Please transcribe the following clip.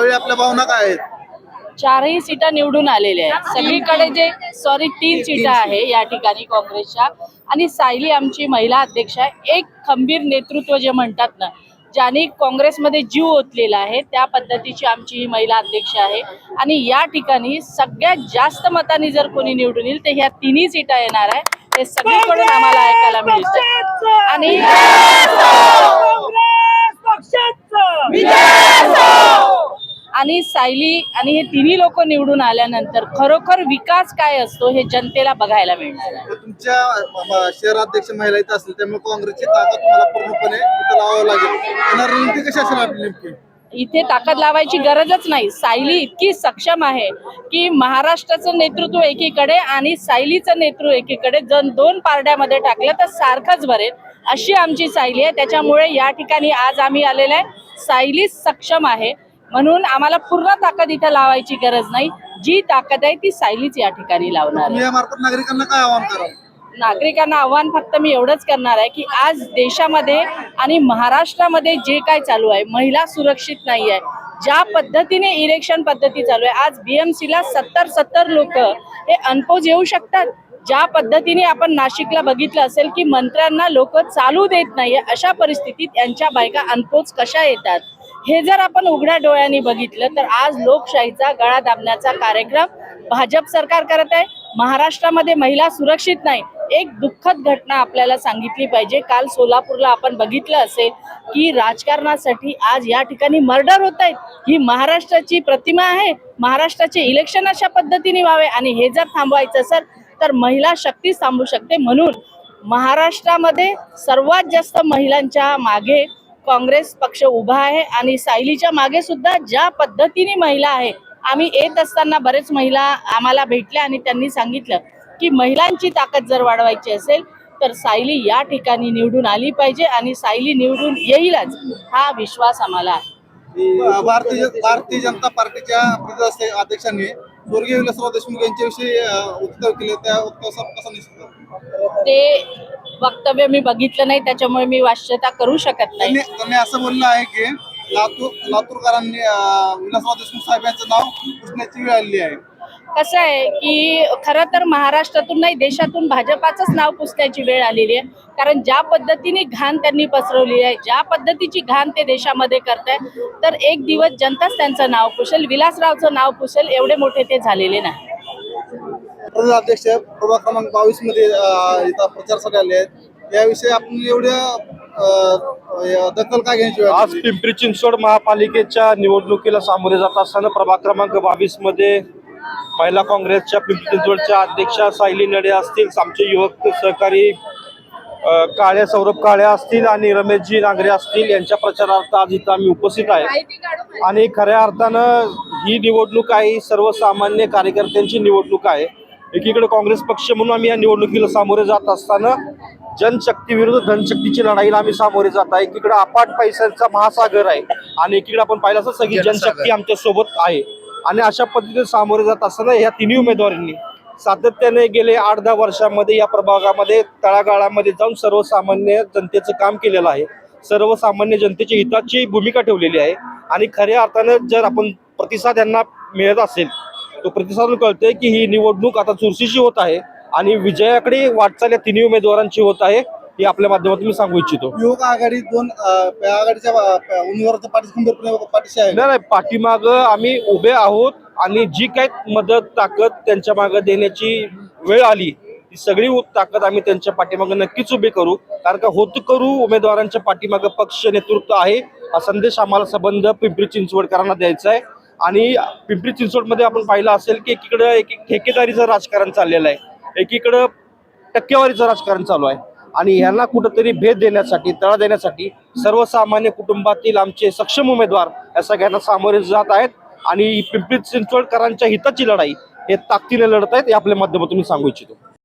यावेळी आपल्या भावना काय आहेत? चारही सीटा निवडून आलेल्या आहेत. सगळीकडे जे तीन सीटा आहे या ठिकाणी काँग्रेसच्या, आणि सायली आमची महिला अध्यक्ष आहे. एक खंबीर नेतृत्व जे म्हणतात ना, ज्यांनी काँग्रेसमध्ये जीव ओतलेला आहे, त्या पद्धतीची आमची महिला अध्यक्ष आहे. आणि या ठिकाणी सगळ्यात जास्त मतांनी जर कोणी निवडून येईल तर ह्या तिन्ही सीटा येणार आहे. हे सगळीकडून आम्हाला ऐकायला मिळतं. आणि आणि सायली आणि हे तिन्ही लोक निवडून आल्यानंतर खरोखर विकास काय असतो हे जनतेला बघायला मिळणार आहे. तुमच्या शहराध्यक्ष महिला इथं असतील त्यामुळे काँग्रेसची ताकद तुम्हाला पूर्णपणे इथं लावावं लागेल. येणार रणनीती कशी असेल आपली नेमकी? इथे ताकद लावायची गरजच नाही. सायली इतकी सक्षम आहे की महाराष्ट्राचं नेतृत्व एकीकडे आणि सायलीचं नेतृत्व एकीकडे, जर दोन पारड्यामध्ये टाकलं तर सारखंच भरेल अशी आमची सायली आहे. त्याच्यामुळे या ठिकाणी आज आम्ही आलेलो आहे. सायली सक्षम आहे म्हणून आम्हाला पूर्ण ताकद इथे लावायची गरज नाही. जी ताकद आहे ती सायलीच या ठिकाणी लावणार आहे. यामार्फत नागरिकांना काय आवाहन कराल? नागरिकांना आव्हान फक्त मी एवढंच करणार आहे की आज देशामध्ये आणि महाराष्ट्रामध्ये जे काय चालू आहे, महिला सुरक्षित नाही आहे. ज्या पद्धतीने इलेक्शन पद्धती चालू आहे, आज BMCला 70 लोक हे अनपोज येऊ शकतात. ज्या पद्धतीने आपण नाशिकला बघितलं असेल की मंत्र्यांना लोक चालू देत नाहीये, अशा परिस्थितीत यांच्या बायका अनपोज कशा येतात हे जर आपण उघड्या डोळ्यांनी बघितलं तर आज लोकशाहीचा गळा दाबण्याचा कार्यक्रम भाजप सरकार करत आहे. महाराष्ट्रामध्ये महिला सुरक्षित नाही. एक दुःखद घटना आपल्याला सांगितली पाहिजे. काल सोलापूरला आपण बघितलं असेल की राजकारणासाठी आज या ठिकाणी मर्डर होत आहेत. ही महाराष्ट्राची प्रतिमा आहे. महाराष्ट्राचे इलेक्शन अशा पद्धतीने व्हावे आणि हे जर थांबवायचं असेल तर महिला शक्ती थांबू शकते. म्हणून महाराष्ट्रामध्ये सर्वात जास्त महिलांच्या मागे काँग्रेस पक्ष उभा आहे आणि सायलीच्या मागे सुद्धा ज्या पद्धतीने महिला आहे. आम्ही येत असताना बरेच महिला आम्हाला भेटल्या आणि त्यांनी सांगितलं की महिलांची ताकद जर वाढवायची असेल तर सायली या ठिकाणी निवडून आली पाहिजे आणि सायली निवडून येईलच हा विश्वास आम्हाला आहे. भारतीय जनता पार्टीच्या अध्यक्षांनी स्वर्गीय विलासराव देशमुख यांच्याविषयी वक्तव्य केले. त्या वक्तव्याचा कसा निषेध? ते वक्तव्य मी बघितलं नाही त्याच्यामुळे मी वाच्यता करू शकत नाही. त्यांनी असं बोललं आहे की लातूरकरांनी विलासराव देशमुख साहेब यांचं नाव पुसण्याची वेळ आलेली आहे. कसं आहे की खरं तर महाराष्ट्रातून नाही देशातून भाजपाचंच नाव पुसण्याची वेळ आलेली आहे. कारण ज्या पद्धतीने घाण त्यांनी पसरवली आहे, ज्या पद्धतीची घाण ते देशामध्ये करताय, तर एक दिवस जनताच त्यांचं नाव पुसेल, विलासरावचं नाव पुसेल एवढे मोठे ते झालेले नाही. अध्यक्ष प्रभाग क्रमांक 22 मध्ये इथं प्रचारासाठी आले आहेत. याविषयी आपण एवढ्या दखल काय घ्यायची? आज पिंपरी चिंचवड महापालिकेच्या निवडणुकीला सामोरे जात असताना प्रभाग क्रमांक 22 मध्ये महिला काँग्रेसच्या पिंपरी चिंचवडच्या अध्यक्षा सायली नडे असतील, आमचे युवक सहकारी काळे सौरभ काळे असतील आणि रमेशजी नागरे असतील, यांच्या प्रचारार्थ आज इथं आम्ही उपस्थित आहे. आणि खऱ्या अर्थानं ही निवडणूक आहे सर्वसामान्य कार्यकर्त्यांची निवडणूक आहे. एकीकडे काँग्रेस पक्ष म्हणून आम्ही या निवडणुकीला सामोरे जात असताना जनशक्ती विरुद्ध धनशक्तीची लढाईला आम्ही सामोरे जात आहे. एकीकडे अफाट पैशांचा महासागर आहे आणि एकीकडे आपण पाहिलं असं सगळी जनशक्ती आमच्या सोबत आहे. आणि अशा पद्धतीने सामोरे जात असताना या तिन्ही उमेदवारांनी सातत्याने गेले 8-10 वर्षांमध्ये या प्रभागामध्ये तळागाळामध्ये जाऊन सर्वसामान्य जनतेचं काम केलेलं आहे. सर्वसामान्य जनतेच्या हिताची भूमिका ठेवलेली आहे. आणि खऱ्या अर्थानं जर आपण प्रतिसाद यांना मिळत असेल तो प्रतिसाद कळतोय की ही निवडणूक आता चुरशीची होत आहे आणि विजयाकडे वाटचाल या तिन्ही उमेदवारांची होत आहे. हे आपल्या माध्यमातून मी सांगू इच्छितो. युवक आघाडी आघाडीच्या उमेदवाराच्या पाठीशी आहे. नाही, पाठीमाग आम्ही उभे आहोत आणि जी काही मदत ताकद त्यांच्या मागे देण्याची वेळ आली ती सगळी ताकद आम्ही त्यांच्या पाठीमागे नक्कीच उभी करू. कारण का होत करू उमेदवारांच्या पाठीमागे पक्ष नेतृत्व आहे हा संदेश आम्हाला संबंध पिंपरी चिंचवडकरांना द्यायचा आहे. आणि पिंपरी चिंचवडमध्ये आपण पाहिलं असेल की एकीकडे एक ठेकेदारीचं राजकारण चाललेलं आहे, एकीकडं टक्केवारीचं राजकारण चालू आहे. आणि यांना कुठंतरी भेद देण्यासाठी तळा देण्यासाठी सर्वसामान्य कुटुंबातील आमचे सक्षम उमेदवार या सगळ्यांना सामोरे जात आहेत आणि पिंपरी चिंचवडकरांच्या हिताची लढाई हे ताकदीने लढत आहेत. हे आपल्या माध्यमातून मी सांगू इच्छितो.